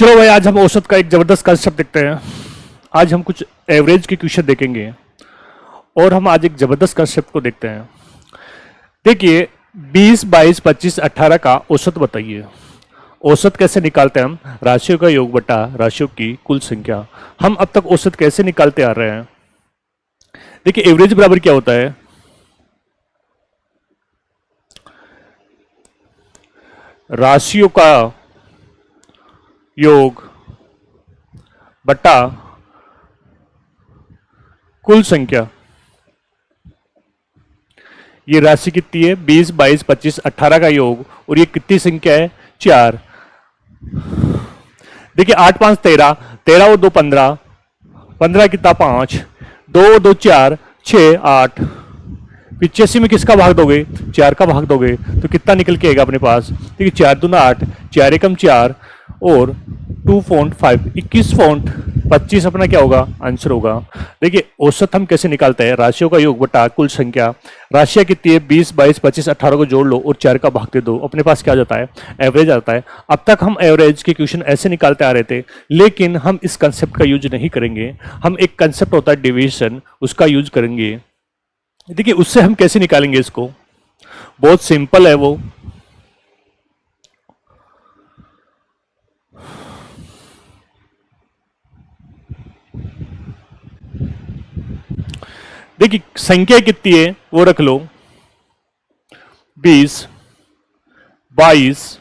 चलो भाई, आज हम औसत का एक जबरदस्त कंसेप्ट देखते हैं। आज हम कुछ एवरेज के क्वेश्चन देखेंगे और हम आज एक जबरदस्त कंसेप्ट को देखते हैं। देखिए, 20, 22, 25, 18 का औसत बताइए। औसत कैसे निकालते हैं हम? राशियों का योग बटा राशियों की कुल संख्या। हम अब तक औसत कैसे निकालते आ रहे हैं? देखिए, एवरेज बराबर क्या होता है? राशियों का योग बटा कुल संख्या। ये राशि कितनी है? 20, 22, 25, 18 का योग। और ये कितनी संख्या है? 4। देखिए, 8, 5, 13, 13 और 2 15, 15 कितना? 5, 2 और 2 4, 6, 8। 85 में किसका भाग दोगे? 4 का भाग दोगे तो कितना निकल के आएगा अपने पास? देखिए, 4 दूना 8, 4 एकम 4 और 2 फॉन्ट 5, 21 फॉन्ट 25 अपना क्या होगा? आंसर होगा। देखिए, औसत हम कैसे निकालते हैं? राशियों का योग बटा कुल संख्या। राशियां कितनी है? 20, 22, 25, 18 को जोड़ लो और 4 का भाग दे दो, अपने पास क्या आ जाता है? एवरेज आता है। अब तक हम एवरेज के क्वेश्चन ऐसे निकालते आ रहे थे, लेकिन हम इस कंसेप्ट का यूज नहीं करेंगे। हम एक कंसेप्ट होता है डिवीजन, उसका यूज करेंगे। देखिए, उससे हम कैसे निकालेंगे इसको? बहुत सिंपल है वो। देखिए, संख्या कितनी है वो रख लो। 20, 22,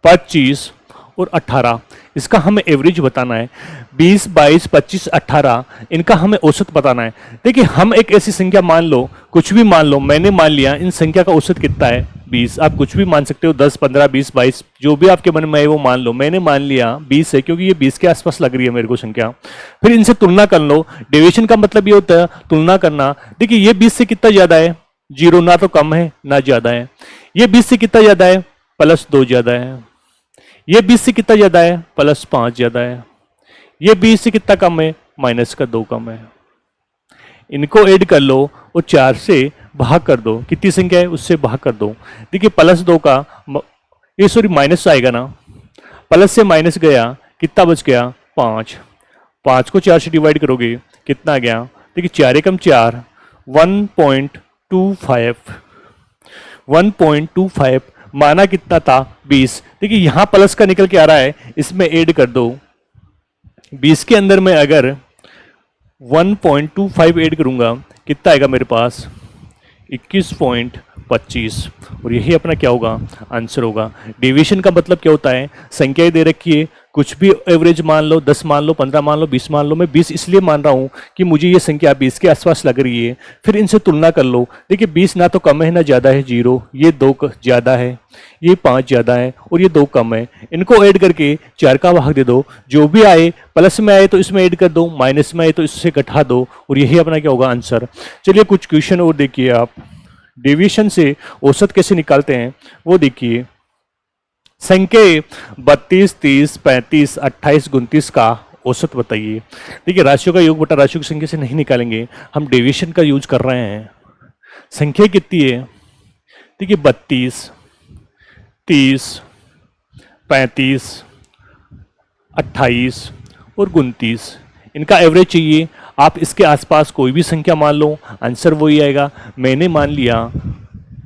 25 और 18। इसका हमें एवरेज बताना है। 20, 22, 25, 18 इनका हमें औसत बताना है। देखिए, हम एक ऐसी संख्या मान लो, कुछ भी मान लो। मैंने मान लिया इन संख्या का औसत कितना है? 20। आप कुछ भी मान सकते हो, 10, 15, 20, 22, जो भी आपके मन में है वो मान लो। मैंने मान लिया 20 है, क्योंकि ये 20 के आसपास लग रही है मेरे को संख्या। फिर इनसे तुलना कर लो। डेविएशन का मतलब ये होता है तुलना करना। देखिए, ये 20 से कितना ज्यादा है? 0, ना तो कम है ना ज्यादा है। ये 20 से कितना ज्यादा है? +2 ज्यादा है। ये 20 से कितना ज्यादा है? +5 ज्यादा है। ये 20 से कितना कम है? -2 कम है। इनको ऐड कर लो और 4 से भाग कर दो। कितनी संख्या है उससे भाग कर दो। देखिए, +2 का ये सॉरी माइनस आएगा ना, प्लस से माइनस गया, कितना बच गया? 5। 5 को 4 से डिवाइड करोगे, कितना आ गया? देखिए, 4 एकम 4, 1.25। 1.25 माना कितना था? 20। देखिए, यहां प्लस का निकल के आ रहा है, इसमें ऐड कर दो। 20 के अंदर में अगर 1.25 ऐड करूंगा, कितना आएगा मेरे पास? 21.25। और यही अपना क्या होगा? आंसर होगा। डेविएशन का मतलब क्या होता है? संख्याएं दे रखी है, कुछ भी एवरेज मान लो, 10 मान लो, 15 मान लो, 20 मान लो। मैं 20 इसलिए मान रहा हूं कि मुझे ये संख्या 20 के आसपास लग रही है। फिर इनसे तुलना कर लो। देखिए, 20 ना तो कम है ना ज्यादा है, 0। ये 2 ज्यादा है, ये 5 ज्यादा है और ये 2 कम है। इनको ऐड करके 4 का भाग दे दो। जो भी आए, प्लस में आए तो इसमें ऐड कर दो, माइनस में आए तो इससे घटा दो, और यही अपना क्या होगा? आंसर। चलिए, कुछ क्वेश्चन और देखिए आप। डेविएशन से औसत कैसे निकालते हैं वो देखिए। संख्या 32, 30, 35, 28, 29 का औसत बताइए। देखिए, राशियों का योग बटा राशियों की संख्या से नहीं निकालेंगे, हम डेविएशन का यूज कर रहे हैं। संख्या कितनी है? देखिए, 32, 30, 35, 28 और 29। इनका एवरेज चाहिए। आप इसके आसपास कोई भी संख्या मान लो, आंसर वही आएगा। मैंने मान लिया,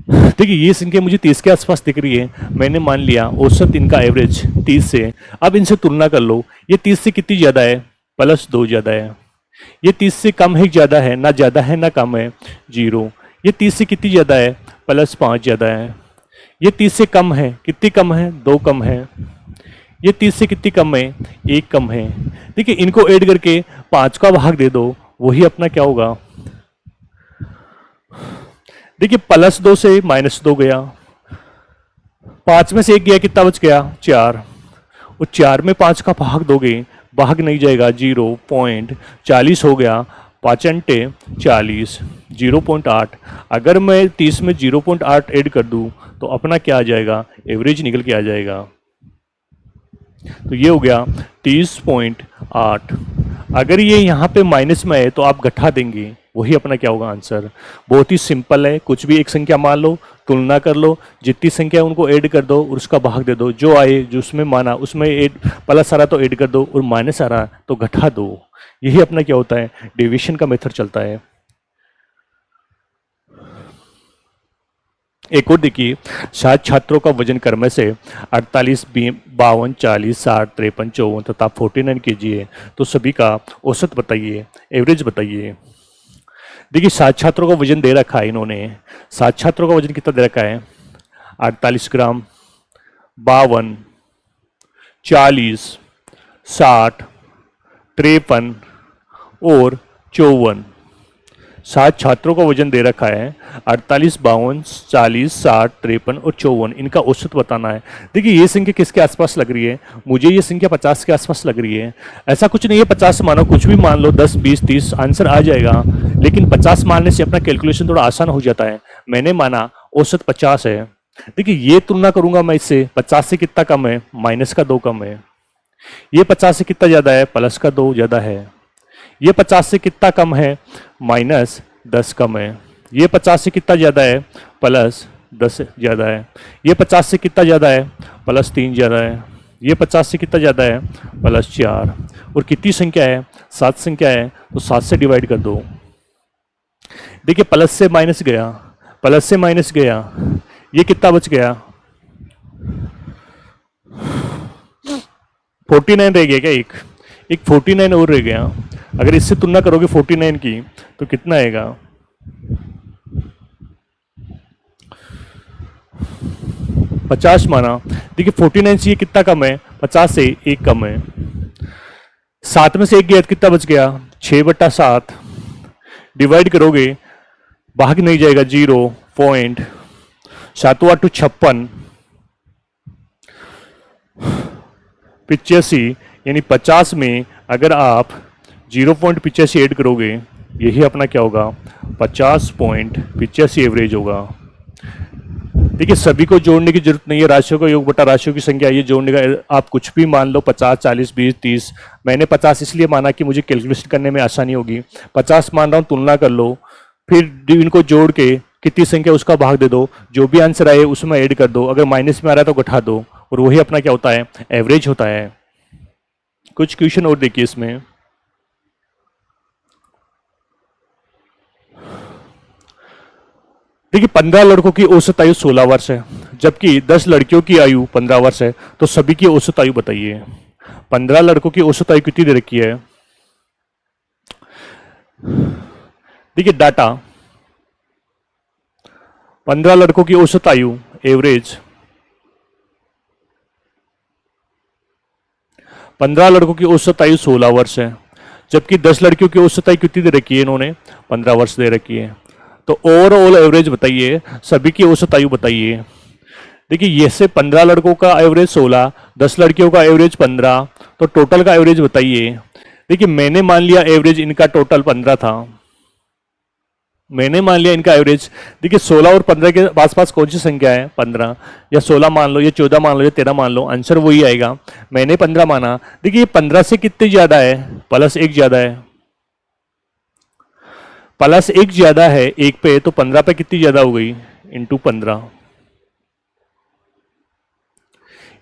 देखिए, ये संख्या मुझे 30 के आसपास दिख रही है। मैंने मान लिया औसत इनका एवरेज 30 से। अब इनसे तुलना कर लो। ये 30 से कितनी ज्यादा है? +2 ज्यादा है। ये 30 से कम है, ज्यादा है ना? ज्यादा है ना कम है? 0। ये 30 से कितनी ज्यादा है? +5 ज्यादा है। ये 30 से कम है, कितनी कम है? 2 कम है। ये 30 से कितनी कम है? 1 कम है। देखिए, इनको ऐड करके 5 का भाग दे दो, वही अपना क्या होगा? देखिए, +2 से -2 गया, 5 में से 1 गया, कितना बच गया? 4। और 4 में 5 का भाग दोगे, भाग नहीं जाएगा, 0.40 हो गया। 5 अंटे 40, 0.8। अगर मैं 30 में 0.8 ऐड कर दूं तो अपना क्या आ जाएगा? एवरेज निकल के आ जाएगा। तो ये हो गया 30.8। अगर ये यहाँ पे माइनस में है तो आप घटा देंगे, वही अपना क्या होगा आंसर। बहुत ही सिंपल है, कुछ भी एक संख्या मान लो, तुलना कर लो, जितनी संख्या है उनको ऐड कर दो और उसका भाग दे दो, जो आए जो उसमें माना उसमें ऐड प्लस आ रहा तो ऐड कर दो और माइनस आ रहा तो घटा दो। यही अपना क्या होता है, डिवीजन का मेथड चलता है। एक और देखिए, 60 छात्रों का वजन क्रम से 48, 52, 40, 60, 53, 54 तथा 49 kg है, तो सभी का औसत बताइए, एवरेज बताइए। देखिए 60 छात्रों का वजन दे रखा है इन्होंने, 60 छात्रों का वजन कितना दे रखा है, 48 ग्राम, 52, 40, 60, 53 और 54। 60 छात्रों का वजन दे रखा है, 48, 52, 40, 60, 53 और 54, इनका औसत बताना है। देखिए ये संख्या किसके आसपास लग रही है, मुझे ये संख्या 50 के आसपास लग रही है। ऐसा कुछ नहीं है 50 मानो, कुछ भी मान लो, 10, 20, 30 आंसर आ जाएगा, लेकिन 50 मानने से अपना कैलकुलेशन थोड़ा आसान हो जाता है। मैंने माना औसत 50 है। देखिए ये तुलना करूंगा मैं इससे, 50 से कितना कम है, माइनस का 2 कम है। ये 50 से कितना ज्यादा है, प्लस का 2 ज्यादा है। ये 50 से कितना कम है, माइनस 10 कम है। ये 50 से कितना ज़्यादा है, प्लस 10 ज़्यादा है। ये 50 से कितना ज़्यादा है, प्लस 3 ज़्यादा है। ये 50 से कितना ज़्यादा है, प्लस 4। और कितनी संख्या है, 7 संख्या है, तो 7 से डिवाइड कर दो। देखिए प्लस से माइनस गया, प्लस से माइनस गया, ये कितना बच गया, 49 रह गया क्या, एक 49 और रह गया। अगर इससे तुलना करोगे 49 की तो कितना आएगा, 50 माना। देखिए 49 से ये कितना कम है, 50 से 1 कम है। 7 में से 1 गया तो कितना बच गया, 6/7। डिवाइड करोगे, भाग नहीं जाएगा, 0 पॉइंट, 7 56, 85, यानी 50 में अगर आप 0.85 ऐड करोगे, यही अपना क्या होगा, 50.85 एवरेज होगा। देखिए सभी को जोड़ने की जरूरत नहीं है, राशियों का योग बटा राशियों की संख्या ये जोड़ने का, आप कुछ भी मान लो, 50, 40, 20, 30। मैंने 50 इसलिए माना कि मुझे कैलकुलेशन करने में आसानी होगी। 50 मान रहा हूँ, तुलना कर लो, फिर इनको जोड़ के कितनी संख्या उसका भाग दे दो, जो भी आंसर आए उसमें ऐड कर दो, अगर माइनस में आ रहा है तो घटा दो, और वही अपना क्या होता है, एवरेज होता है। कुछ क्वेश्चन और देखिए इसमें। देखिए 15 लड़कों की औसत आयु 16 वर्ष है, जबकि 10 लड़कियों की आयु 15 वर्ष है, तो सभी की औसत आयु बताइए। 15 लड़कों की औसत आयु कितनी दे रखी है, देखिए डाटा, 15 लड़कों की औसत आयु एवरेज, 15 लड़कों की औसत आयु 16 वर्ष है, जबकि 10 लड़कियों की औसत आयु कितनी दे रखी है इन्होंने, 15 वर्ष दे रखी है। तो ओवरऑल एवरेज बताइए, सभी की औसत आयु बताइए। देखिए ये से 15 लड़कों का एवरेज 16, 10 लड़कियों का एवरेज 15, तो टोटल का एवरेज बताइए। देखिए मैंने मान लिया एवरेज इनका टोटल 15 था, मैंने मान लिया इनका एवरेज। देखिए 16 और 15 के आसपास कौन सी संख्या है, 15, या 16 मान लो, या 14 मान लो, या 13 मान लो, आंसर वही आएगा। मैंने 15 माना। देखिए 15 से कितने ज्यादा है, प्लस 1 ज्यादा है, प्लस 1 ज्यादा है 1 पे, तो 15 पे कितनी ज्यादा हो गई, इंटू 15।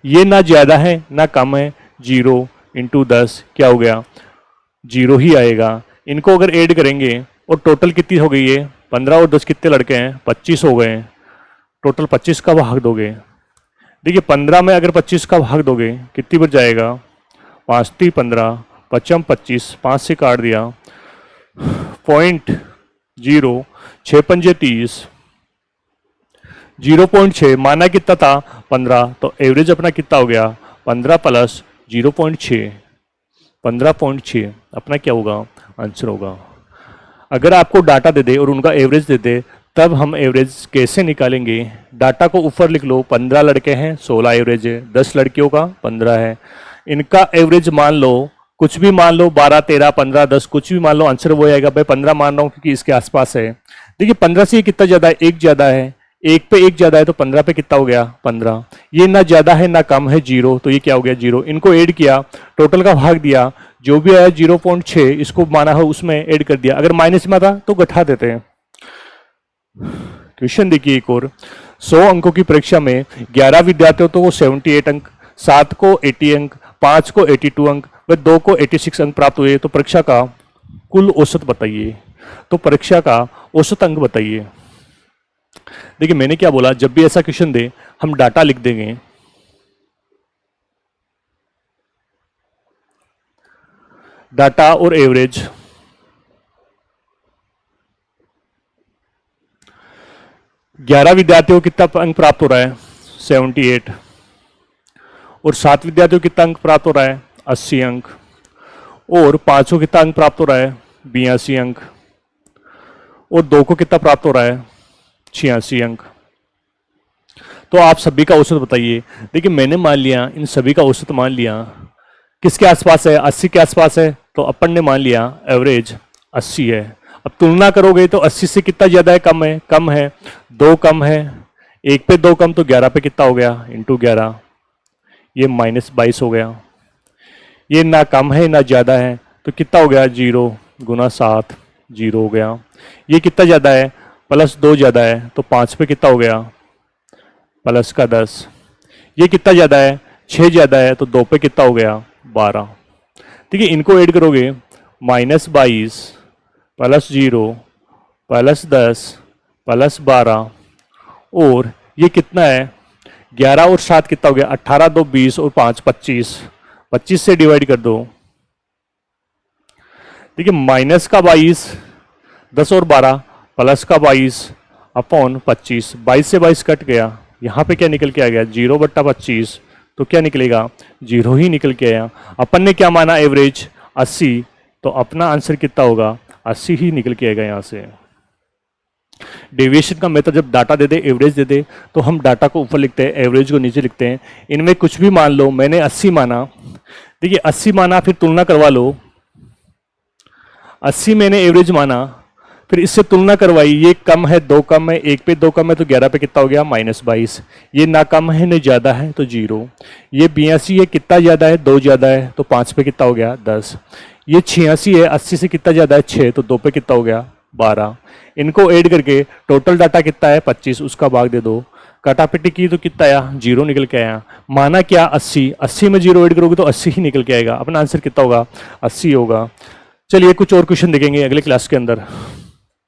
ये ना ज्यादा है ना कम है, 0 इंटू 10 क्या हो गया, 0 ही आएगा। इनको अगर ऐड करेंगे और टोटल कितनी हो गई है, 15 और 10 कितने लड़के हैं, 25 हो गए। टोटल 25 का भाग दोगे, देखिए 15 में अगर 25 का भाग दोगे कितनी बच जाएगा, 5 3 15, 55 25, 5 से काट दिया, 0.0, 6 पंजे 30, 0.6 माना कितना था, 15, तो एवरेज अपना कितना हो गया, 15 प्लस 0.6, 15.6 अपना क्या होगा, आंसर होगा। अगर आपको डाटा दे दे और उनका एवरेज दे दे, तब हम एवरेज कैसे निकालेंगे। डाटा को ऊपर लिख लो, 15 लड़के हैं 16 एवरेज है, 10 लड़कियों का 15 है, इनका एवरेज मान लो, कुछ भी मान लो, 12 13 15 10 कुछ भी मान लो, आंसर वो आएगा। भाई 15 मान रहा हूँ क्योंकि इसके आसपास है। देखिए 15 से ये कितना ज्यादा है, 1 ज्यादा है, 1 पे 1 ज्यादा है, तो 15 पे कितना हो गया, 15। ये ना ज्यादा है ना कम है, 0, तो ये क्या हो गया, 0। इनको ऐड किया, टोटल का भाग दिया, जो भी आया 0.6 इसको माना है उसमें ऐड कर दिया, अगर माइनस में था तो घटा देते हैं। क्वेश्चन देखिए एक और, 100 अंकों की परीक्षा में 11 विद्यार्थियों को 78 अंक, 7 को 80 अंक, 5 को 82 अंक व 2 को 86 अंक प्राप्त हुए, तो परीक्षा का कुल औसत बताइए। तो परीक्षा का औसत अंक बताइए। देखिए मैंने क्या बोला, जब भी ऐसा क्वेश्चन दे हम डाटा लिख देंगे, डाटा और एवरेज। ग्यारह विद्यार्थियों को कितना अंक प्राप्त हो रहा है 78, और 7 विद्यार्थियों को कितना अंक प्राप्त हो रहा है 80 अंक, और 5 को कितना अंक प्राप्त हो रहा है 82 अंक, और 2 को कितना प्राप्त हो रहा है 86 अंक। तो आप सभी का औसत बताइए। देखिए मैंने मान लिया, इन सभी का औसत मान लिया किसके आसपास है, 80 के आसपास है, तो अपन ने मान लिया एवरेज 80 है। अब तुलना करोगे तो 80 से कितना ज्यादा है, कम है, कम है, 2 कम है, 1 पे 2 कम, तो 11 पे कितना हो गया इंटू 11, ये -22 हो गया। ये ना कम है ना ज्यादा है, तो कितना हो गया 0 गुना 7, 0 हो गया। ये कितना ज्यादा है, +2 ज्यादा है, तो 5 पे कितना हो गया प्लस का 10। ये कितना ज्यादा है 6 ज्यादा है, तो 2 पे कितना हो गया 12। ठीक है, इनको ऐड करोगे -22 +0 +10 +12, और ये कितना है 11 और 7 कितना हो गया 18, 2 20 और 5 25, 25 से डिवाइड कर दो। देखिए माइनस का 22 10 और 12 प्लस का 22 अपॉन 25, 22 से 22 कट गया, यहाँ पे क्या निकल के आ गया 0/25, तो क्या निकलेगा 0 ही निकल के आया। अपन ने क्या माना एवरेज 80, तो अपना आंसर कितना होगा 80 ही निकल के आएगा यहाँ से। डेविएशन का मेथड जब डाटा दे दे, एवरेज दे दे, तो हम डाटा को ऊपर लिखते हैं, एवरेज को नीचे लिखते हैं। इनमें कुछ भी मान लो, मैंने 80 माना, देखिए 80 माना, फिर तुलना करवा लो, 80 मैंने एवरेज माना, फिर इससे तुलना करवाई, ये कम है 2 कम है, 1 पे 2 कम है, तो 11 पे कितना हो गया -22। ये ना कम है न ज्यादा है, तो 0। ये 82 है, कितना ज्यादा है 2 ज्यादा है, तो 5 पे कितना हो गया 10। ये 86 है, 80 से कितना ज्यादा है 6, तो 2 पे कितना हो गया 12। इनको ऐड करके टोटल डाटा कितना है 25, उसका भाग दे दो, काटापिटी की तो कितना आया 0 निकल के आया। माना क्या 80, 80 में 0 ऐड करोगे तो 80 ही निकल के आएगा। अपना आंसर कितना होगा 80 होगा। चलिए कुछ और क्वेश्चन देखेंगे अगले क्लास के अंदर।